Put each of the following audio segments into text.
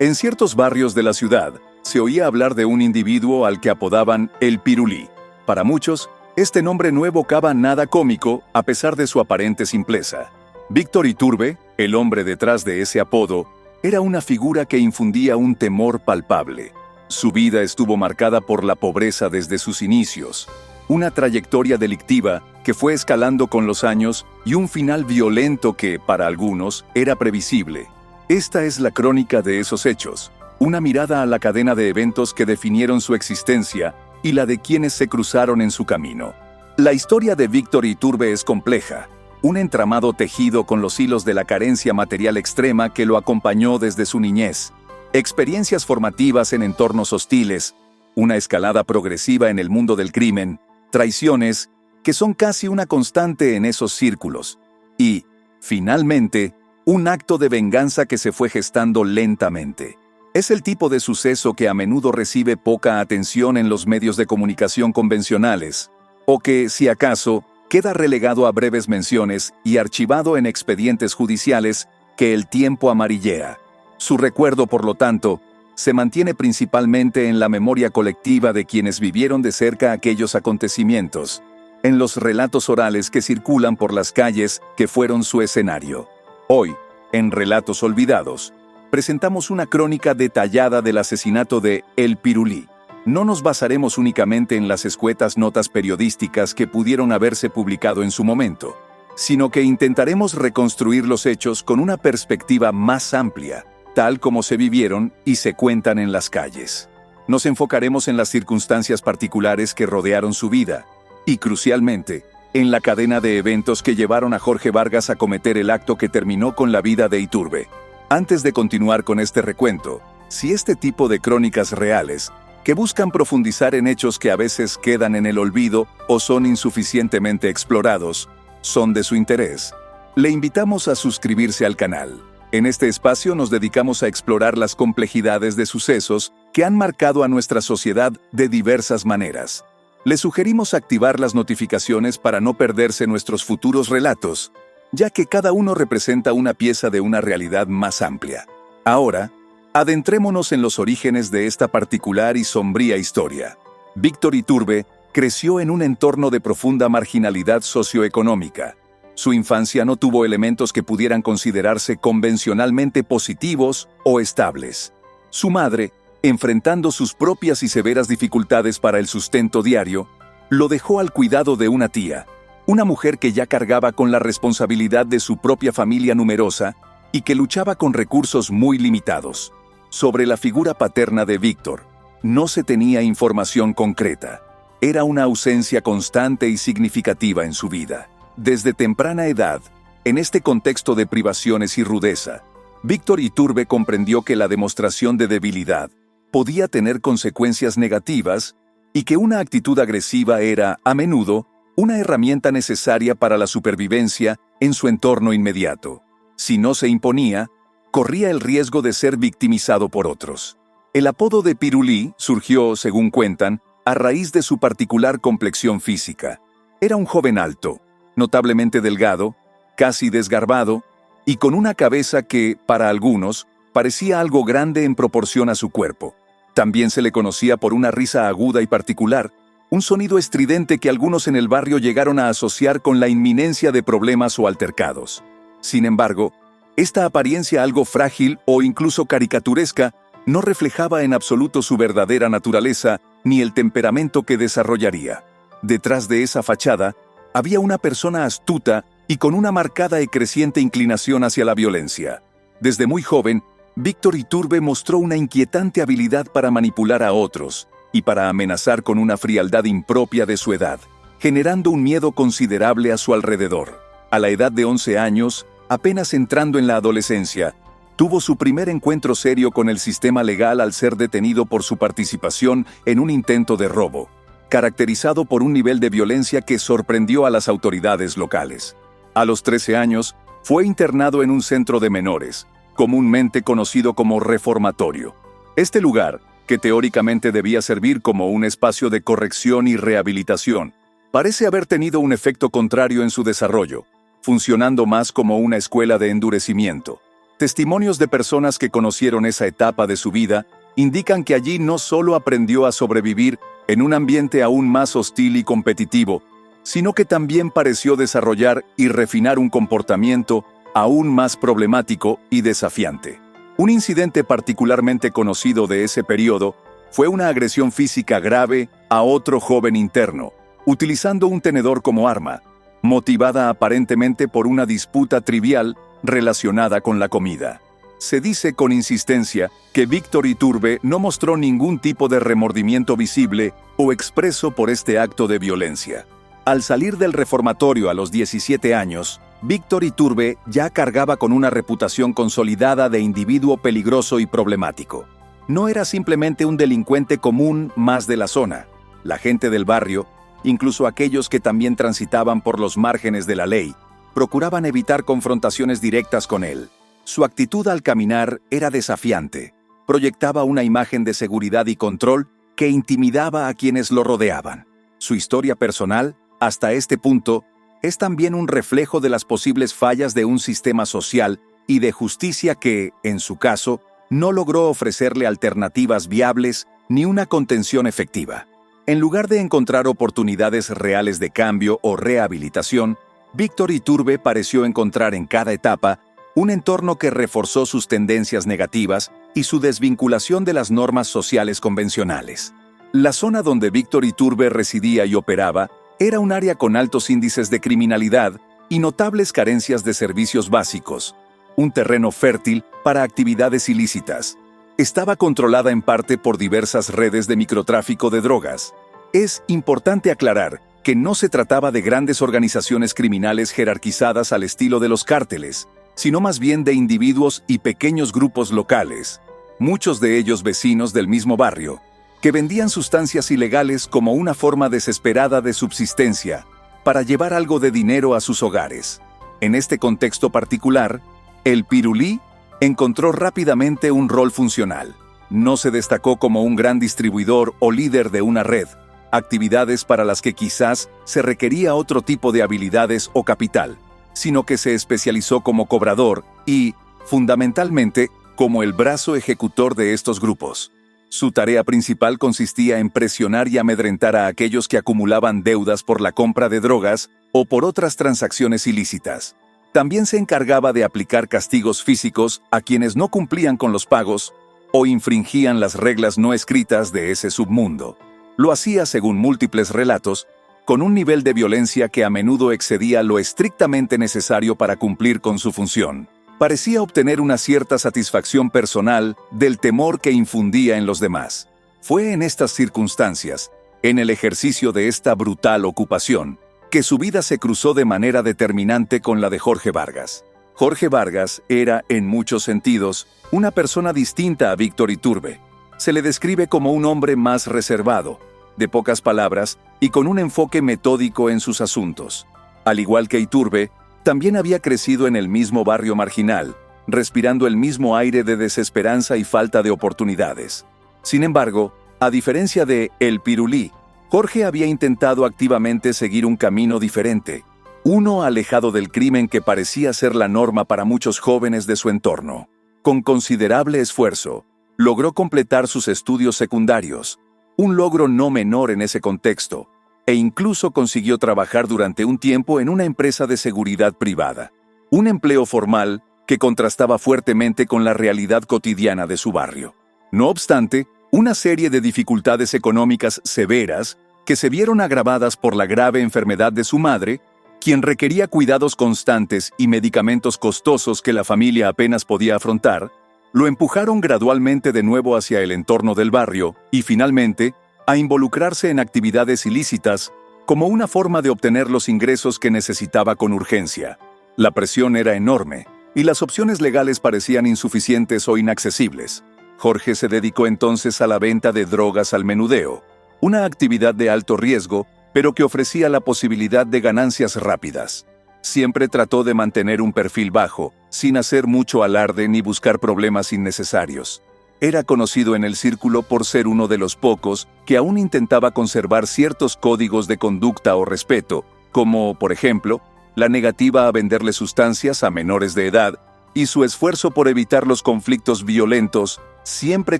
En ciertos barrios de la ciudad, se oía hablar de un individuo al que apodaban el Pirulí. Para muchos, este nombre no evocaba nada cómico a pesar de su aparente simpleza. Víctor Iturbe, el hombre detrás de ese apodo, era una figura que infundía un temor palpable. Su vida estuvo marcada por la pobreza desde sus inicios, una trayectoria delictiva que fue escalando con los años y un final violento que, para algunos, era previsible. Esta es la crónica de esos hechos, una mirada a la cadena de eventos que definieron su existencia y la de quienes se cruzaron en su camino. La historia de Víctor Iturbe es compleja, un entramado tejido con los hilos de la carencia material extrema que lo acompañó desde su niñez, experiencias formativas en entornos hostiles, una escalada progresiva en el mundo del crimen, traiciones que son casi una constante en esos círculos, y, finalmente, un acto de venganza que se fue gestando lentamente. Es el tipo de suceso que a menudo recibe poca atención en los medios de comunicación convencionales, o que, si acaso, queda relegado a breves menciones y archivado en expedientes judiciales que el tiempo amarillea. Su recuerdo, por lo tanto, se mantiene principalmente en la memoria colectiva de quienes vivieron de cerca aquellos acontecimientos, en los relatos orales que circulan por las calles que fueron su escenario. Hoy, en Relatos Olvidados, presentamos una crónica detallada del asesinato de El Pirulí. No nos basaremos únicamente en las escuetas notas periodísticas que pudieron haberse publicado en su momento, sino que intentaremos reconstruir los hechos con una perspectiva más amplia, tal como se vivieron y se cuentan en las calles. Nos enfocaremos en las circunstancias particulares que rodearon su vida, y crucialmente, en la cadena de eventos que llevaron a Jorge Vargas a cometer el acto que terminó con la vida de Iturbe. Antes de continuar con este recuento, si este tipo de crónicas reales, que buscan profundizar en hechos que a veces quedan en el olvido o son insuficientemente explorados, son de su interés, le invitamos a suscribirse al canal. En este espacio nos dedicamos a explorar las complejidades de sucesos que han marcado a nuestra sociedad de diversas maneras. Le sugerimos activar las notificaciones para no perderse nuestros futuros relatos, ya que cada uno representa una pieza de una realidad más amplia. Ahora, adentrémonos en los orígenes de esta particular y sombría historia. Víctor Iturbe creció en un entorno de profunda marginalidad socioeconómica. Su infancia no tuvo elementos que pudieran considerarse convencionalmente positivos o estables. Su madre, enfrentando sus propias y severas dificultades para el sustento diario, lo dejó al cuidado de una tía, una mujer que ya cargaba con la responsabilidad de su propia familia numerosa y que luchaba con recursos muy limitados. Sobre la figura paterna de Víctor, no se tenía información concreta. Era una ausencia constante y significativa en su vida. Desde temprana edad, en este contexto de privaciones y rudeza, Víctor Iturbe comprendió que la demostración de debilidad podía tener consecuencias negativas y que una actitud agresiva era, a menudo, una herramienta necesaria para la supervivencia en su entorno inmediato. Si no se imponía, corría el riesgo de ser victimizado por otros. El apodo de Pirulí surgió, según cuentan, a raíz de su particular complexión física. Era un joven alto, notablemente delgado, casi desgarbado, y con una cabeza que, para algunos, parecía algo grande en proporción a su cuerpo. También se le conocía por una risa aguda y particular, un sonido estridente que algunos en el barrio llegaron a asociar con la inminencia de problemas o altercados. Sin embargo, esta apariencia algo frágil o incluso caricaturesca no reflejaba en absoluto su verdadera naturaleza ni el temperamento que desarrollaría. Detrás de esa fachada, había una persona astuta y con una marcada y creciente inclinación hacia la violencia. Desde muy joven, Víctor Iturbe mostró una inquietante habilidad para manipular a otros y para amenazar con una frialdad impropia de su edad, generando un miedo considerable a su alrededor. A la edad de 11 años, apenas entrando en la adolescencia, tuvo su primer encuentro serio con el sistema legal al ser detenido por su participación en un intento de robo, caracterizado por un nivel de violencia que sorprendió a las autoridades locales. A los 13 años, fue internado en un centro de menores, comúnmente conocido como reformatorio. Este lugar, que teóricamente debía servir como un espacio de corrección y rehabilitación, parece haber tenido un efecto contrario en su desarrollo, funcionando más como una escuela de endurecimiento. Testimonios de personas que conocieron esa etapa de su vida indican que allí no solo aprendió a sobrevivir en un ambiente aún más hostil y competitivo, sino que también pareció desarrollar y refinar un comportamiento aún más problemático y desafiante. Un incidente particularmente conocido de ese periodo fue una agresión física grave a otro joven interno, utilizando un tenedor como arma, motivada aparentemente por una disputa trivial relacionada con la comida. Se dice con insistencia que Víctor Iturbe no mostró ningún tipo de remordimiento visible o expreso por este acto de violencia. Al salir del reformatorio a los 17 años, Víctor Iturbe ya cargaba con una reputación consolidada de individuo peligroso y problemático. No era simplemente un delincuente común más de la zona. La gente del barrio, incluso aquellos que también transitaban por los márgenes de la ley, procuraban evitar confrontaciones directas con él. Su actitud al caminar era desafiante. Proyectaba una imagen de seguridad y control que intimidaba a quienes lo rodeaban. Su historia personal, hasta este punto, es también un reflejo de las posibles fallas de un sistema social y de justicia que, en su caso, no logró ofrecerle alternativas viables ni una contención efectiva. En lugar de encontrar oportunidades reales de cambio o rehabilitación, Víctor Iturbe pareció encontrar en cada etapa un entorno que reforzó sus tendencias negativas y su desvinculación de las normas sociales convencionales. La zona donde Víctor Iturbe residía y operaba era un área con altos índices de criminalidad y notables carencias de servicios básicos, un terreno fértil para actividades ilícitas. Estaba controlada en parte por diversas redes de microtráfico de drogas. Es importante aclarar que no se trataba de grandes organizaciones criminales jerarquizadas al estilo de los cárteles, sino más bien de individuos y pequeños grupos locales, muchos de ellos vecinos del mismo barrio, que vendían sustancias ilegales como una forma desesperada de subsistencia para llevar algo de dinero a sus hogares. En este contexto particular, el pirulí encontró rápidamente un rol funcional. No se destacó como un gran distribuidor o líder de una red, actividades para las que quizás se requería otro tipo de habilidades o capital, sino que se especializó como cobrador y, fundamentalmente, como el brazo ejecutor de estos grupos. Su tarea principal consistía en presionar y amedrentar a aquellos que acumulaban deudas por la compra de drogas o por otras transacciones ilícitas. También se encargaba de aplicar castigos físicos a quienes no cumplían con los pagos o infringían las reglas no escritas de ese submundo. Lo hacía, según múltiples relatos, con un nivel de violencia que a menudo excedía lo estrictamente necesario para cumplir con su función. Parecía obtener una cierta satisfacción personal del temor que infundía en los demás. Fue en estas circunstancias, en el ejercicio de esta brutal ocupación, que su vida se cruzó de manera determinante con la de Jorge Vargas. Jorge Vargas era, en muchos sentidos, una persona distinta a Víctor Iturbe. Se le describe como un hombre más reservado, de pocas palabras y con un enfoque metódico en sus asuntos. Al igual que Iturbe, también había crecido en el mismo barrio marginal, respirando el mismo aire de desesperanza y falta de oportunidades. Sin embargo, a diferencia de El Pirulí, Jorge había intentado activamente seguir un camino diferente, uno alejado del crimen que parecía ser la norma para muchos jóvenes de su entorno. Con considerable esfuerzo, logró completar sus estudios secundarios, un logro no menor en ese contexto, e incluso consiguió trabajar durante un tiempo en una empresa de seguridad privada, un empleo formal que contrastaba fuertemente con la realidad cotidiana de su barrio. No obstante, una serie de dificultades económicas severas que se vieron agravadas por la grave enfermedad de su madre, quien requería cuidados constantes y medicamentos costosos que la familia apenas podía afrontar, lo empujaron gradualmente de nuevo hacia el entorno del barrio y, finalmente, a involucrarse en actividades ilícitas como una forma de obtener los ingresos que necesitaba con urgencia. La presión era enorme y las opciones legales parecían insuficientes o inaccesibles. Jorge se dedicó entonces a la venta de drogas al menudeo, una actividad de alto riesgo, pero que ofrecía la posibilidad de ganancias rápidas. Siempre trató de mantener un perfil bajo, sin hacer mucho alarde ni buscar problemas innecesarios. Era conocido en el círculo por ser uno de los pocos que aún intentaba conservar ciertos códigos de conducta o respeto, como, por ejemplo, la negativa a venderle sustancias a menores de edad y su esfuerzo por evitar los conflictos violentos siempre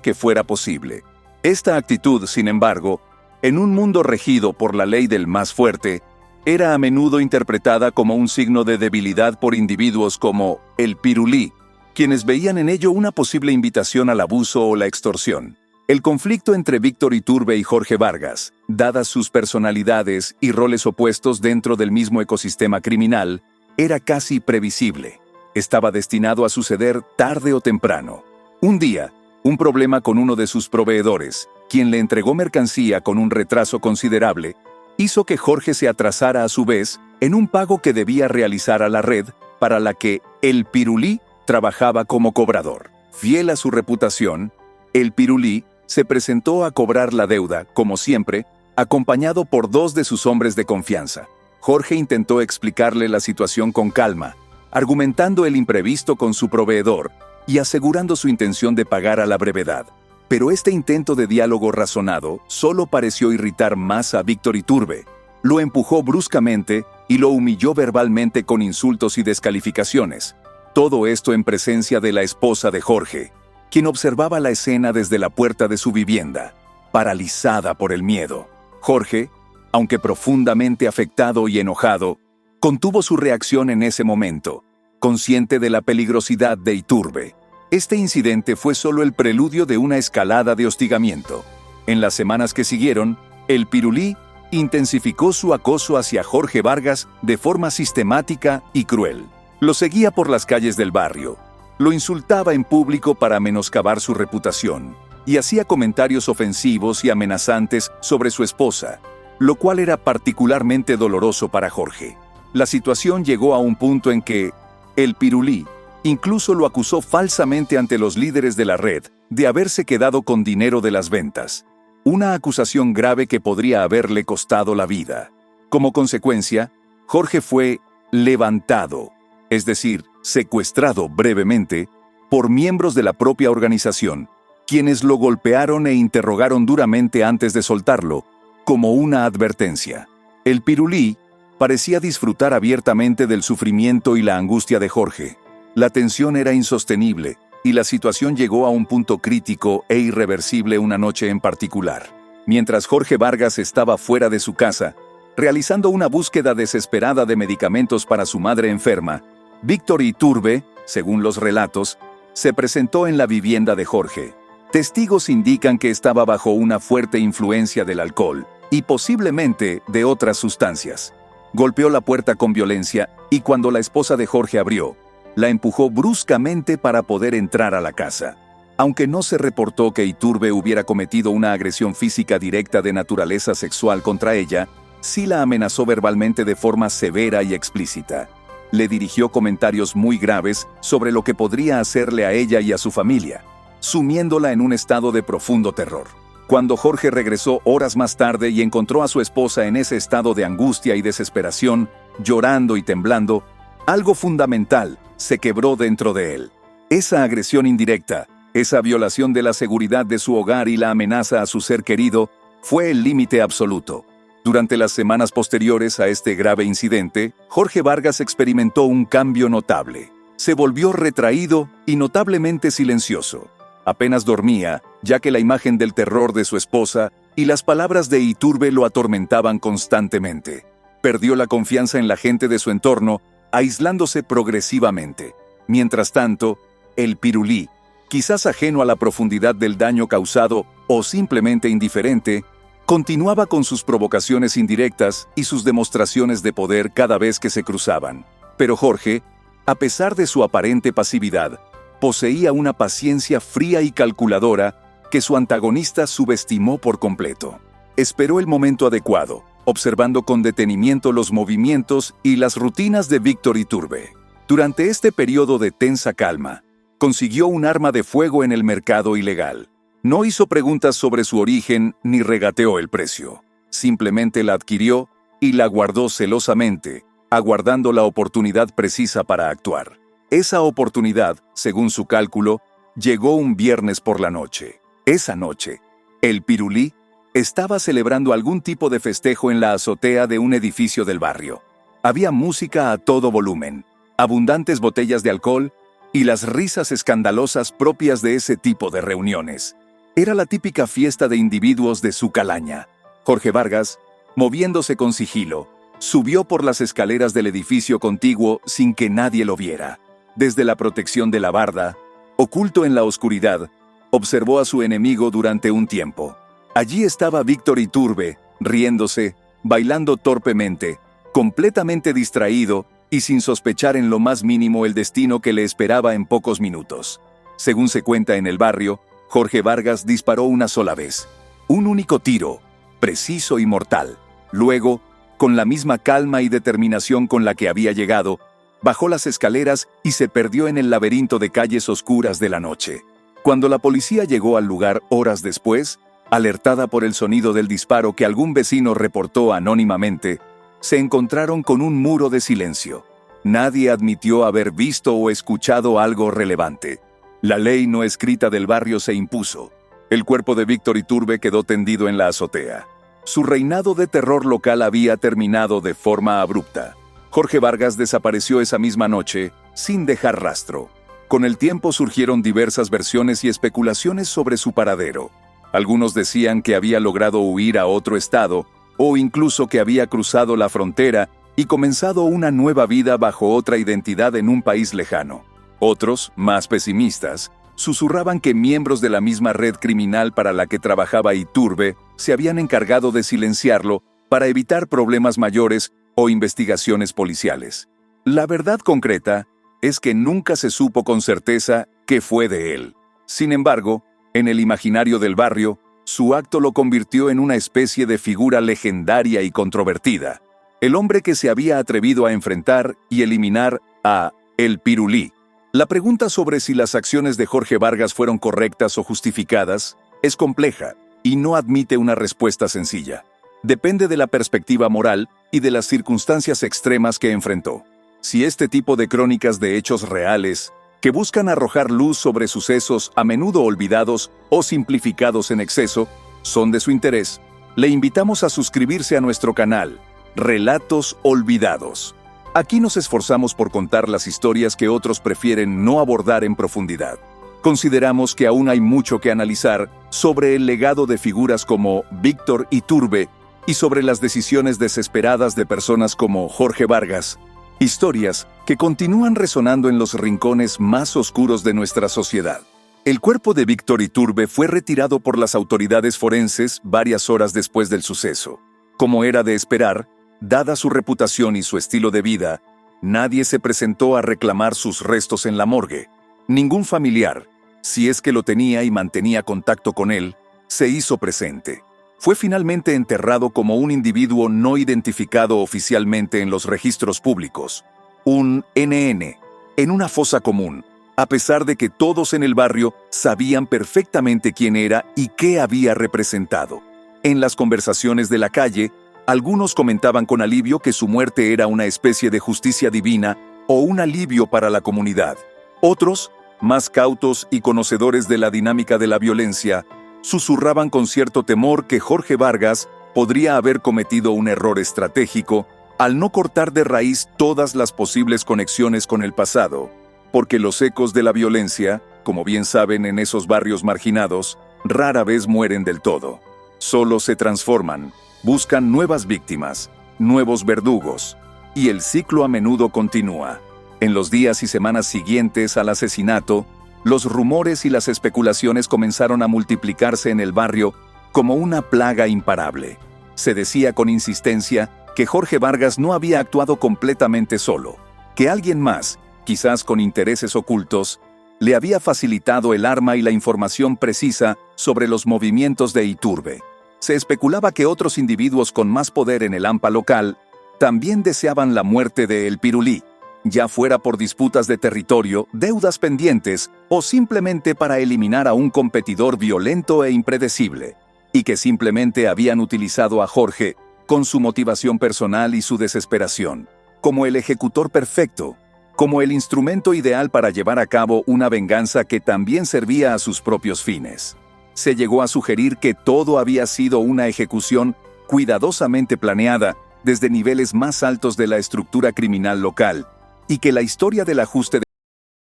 que fuera posible. Esta actitud, sin embargo, en un mundo regido por la ley del más fuerte, era a menudo interpretada como un signo de debilidad por individuos como el pirulí, quienes veían en ello una posible invitación al abuso o la extorsión. El conflicto entre Víctor Iturbe y Jorge Vargas, dadas sus personalidades y roles opuestos dentro del mismo ecosistema criminal, era casi previsible. Estaba destinado a suceder tarde o temprano. Un día, un problema con uno de sus proveedores, quien le entregó mercancía con un retraso considerable, hizo que Jorge se atrasara a su vez en un pago que debía realizar a la red para la que el pirulí trabajaba como cobrador. Fiel a su reputación, el pirulí se presentó a cobrar la deuda, como siempre, acompañado por 2 de sus hombres de confianza. Jorge intentó explicarle la situación con calma, argumentando el imprevisto con su proveedor y asegurando su intención de pagar a la brevedad. Pero este intento de diálogo razonado solo pareció irritar más a Víctor Iturbe. Lo empujó bruscamente y lo humilló verbalmente con insultos y descalificaciones. Todo esto en presencia de la esposa de Jorge, quien observaba la escena desde la puerta de su vivienda, paralizada por el miedo. Jorge, aunque profundamente afectado y enojado, contuvo su reacción en ese momento, consciente de la peligrosidad de Iturbe. Este incidente fue solo el preludio de una escalada de hostigamiento. En las semanas que siguieron, el pirulí intensificó su acoso hacia Jorge Vargas de forma sistemática y cruel. Lo seguía por las calles del barrio, lo insultaba en público para menoscabar su reputación, y hacía comentarios ofensivos y amenazantes sobre su esposa, lo cual era particularmente doloroso para Jorge. La situación llegó a un punto en que el pirulí incluso lo acusó falsamente ante los líderes de la red de haberse quedado con dinero de las ventas, una acusación grave que podría haberle costado la vida. Como consecuencia, Jorge fue levantado, es decir, secuestrado brevemente, por miembros de la propia organización, quienes lo golpearon e interrogaron duramente antes de soltarlo, como una advertencia. El pirulí parecía disfrutar abiertamente del sufrimiento y la angustia de Jorge. La tensión era insostenible, y la situación llegó a un punto crítico e irreversible una noche en particular. Mientras Jorge Vargas estaba fuera de su casa, realizando una búsqueda desesperada de medicamentos para su madre enferma, Víctor Iturbe, según los relatos, se presentó en la vivienda de Jorge. Testigos indican que estaba bajo una fuerte influencia del alcohol y posiblemente de otras sustancias. Golpeó la puerta con violencia y cuando la esposa de Jorge abrió, la empujó bruscamente para poder entrar a la casa. Aunque no se reportó que Iturbe hubiera cometido una agresión física directa de naturaleza sexual contra ella, sí la amenazó verbalmente de forma severa y explícita. Le dirigió comentarios muy graves sobre lo que podría hacerle a ella y a su familia, sumiéndola en un estado de profundo terror. Cuando Jorge regresó horas más tarde y encontró a su esposa en ese estado de angustia y desesperación, llorando y temblando, algo fundamental se quebró dentro de él. Esa agresión indirecta, esa violación de la seguridad de su hogar y la amenaza a su ser querido, fue el límite absoluto. Durante las semanas posteriores a este grave incidente, Jorge Vargas experimentó un cambio notable. Se volvió retraído y notablemente silencioso. Apenas dormía, ya que la imagen del terror de su esposa y las palabras de Iturbe lo atormentaban constantemente. Perdió la confianza en la gente de su entorno, aislándose progresivamente. Mientras tanto, el pirulí, quizás ajeno a la profundidad del daño causado o simplemente indiferente, continuaba con sus provocaciones indirectas y sus demostraciones de poder cada vez que se cruzaban. Pero Jorge, a pesar de su aparente pasividad, poseía una paciencia fría y calculadora que su antagonista subestimó por completo. Esperó el momento adecuado, observando con detenimiento los movimientos y las rutinas de Víctor Iturbe. Durante este periodo de tensa calma, consiguió un arma de fuego en el mercado ilegal. No hizo preguntas sobre su origen ni regateó el precio. Simplemente la adquirió y la guardó celosamente, aguardando la oportunidad precisa para actuar. Esa oportunidad, según su cálculo, llegó un viernes por la noche. Esa noche, el pirulí estaba celebrando algún tipo de festejo en la azotea de un edificio del barrio. Había música a todo volumen, abundantes botellas de alcohol y las risas escandalosas propias de ese tipo de reuniones. Era la típica fiesta de individuos de su calaña. Jorge Vargas, moviéndose con sigilo, subió por las escaleras del edificio contiguo sin que nadie lo viera. Desde la protección de la barda, oculto en la oscuridad, observó a su enemigo durante un tiempo. Allí estaba Víctor Iturbe, riéndose, bailando torpemente, completamente distraído y sin sospechar en lo más mínimo el destino que le esperaba en pocos minutos. Según se cuenta en el barrio, Jorge Vargas disparó una sola vez. Un único tiro, preciso y mortal. Luego, con la misma calma y determinación con la que había llegado, bajó las escaleras y se perdió en el laberinto de calles oscuras de la noche. Cuando la policía llegó al lugar horas después, alertada por el sonido del disparo que algún vecino reportó anónimamente, se encontraron con un muro de silencio. Nadie admitió haber visto o escuchado algo relevante. La ley no escrita del barrio se impuso. El cuerpo de Víctor Iturbe quedó tendido en la azotea. Su reinado de terror local había terminado de forma abrupta. Jorge Vargas desapareció esa misma noche, sin dejar rastro. Con el tiempo surgieron diversas versiones y especulaciones sobre su paradero. Algunos decían que había logrado huir a otro estado, o incluso que había cruzado la frontera y comenzado una nueva vida bajo otra identidad en un país lejano. Otros, más pesimistas, susurraban que miembros de la misma red criminal para la que trabajaba Iturbe se habían encargado de silenciarlo para evitar problemas mayores o investigaciones policiales. La verdad concreta es que nunca se supo con certeza qué fue de él. Sin embargo, en el imaginario del barrio, su acto lo convirtió en una especie de figura legendaria y controvertida. El hombre que se había atrevido a enfrentar y eliminar a El Pirulí. La pregunta sobre si las acciones de Jorge Vargas fueron correctas o justificadas es compleja y no admite una respuesta sencilla. Depende de la perspectiva moral y de las circunstancias extremas que enfrentó. Si este tipo de crónicas de hechos reales, que buscan arrojar luz sobre sucesos a menudo olvidados o simplificados en exceso, son de su interés, le invitamos a suscribirse a nuestro canal, Relatos Olvidados. Aquí nos esforzamos por contar las historias que otros prefieren no abordar en profundidad. Consideramos que aún hay mucho que analizar sobre el legado de figuras como Víctor Iturbe y sobre las decisiones desesperadas de personas como Jorge Vargas. Historias que continúan resonando en los rincones más oscuros de nuestra sociedad. El cuerpo de Víctor Iturbe fue retirado por las autoridades forenses varias horas después del suceso. Como era de esperar, dada su reputación y su estilo de vida, nadie se presentó a reclamar sus restos en la morgue. Ningún familiar, si es que lo tenía y mantenía contacto con él, se hizo presente. Fue finalmente enterrado como un individuo no identificado oficialmente en los registros públicos, un NN, en una fosa común, a pesar de que todos en el barrio sabían perfectamente quién era y qué había representado. En las conversaciones de la calle, algunos comentaban con alivio que su muerte era una especie de justicia divina o un alivio para la comunidad. Otros, más cautos y conocedores de la dinámica de la violencia, susurraban con cierto temor que Jorge Vargas podría haber cometido un error estratégico al no cortar de raíz todas las posibles conexiones con el pasado, porque los ecos de la violencia, como bien saben en esos barrios marginados, rara vez mueren del todo. Solo se transforman, buscan nuevas víctimas, nuevos verdugos, y el ciclo a menudo continúa. En los días y semanas siguientes al asesinato, los rumores y las especulaciones comenzaron a multiplicarse en el barrio como una plaga imparable. Se decía con insistencia que Jorge Vargas no había actuado completamente solo, que alguien más, quizás con intereses ocultos, le había facilitado el arma y la información precisa sobre los movimientos de Iturbe. Se especulaba que otros individuos con más poder en el AMPA local también deseaban la muerte de El Pirulí, ya fuera por disputas de territorio, deudas pendientes o simplemente para eliminar a un competidor violento e impredecible, y que simplemente habían utilizado a Jorge, con su motivación personal y su desesperación, como el ejecutor perfecto, como el instrumento ideal para llevar a cabo una venganza que también servía a sus propios fines. Se llegó a sugerir que todo había sido una ejecución cuidadosamente planeada desde niveles más altos de la estructura criminal local, y que la historia del ajuste de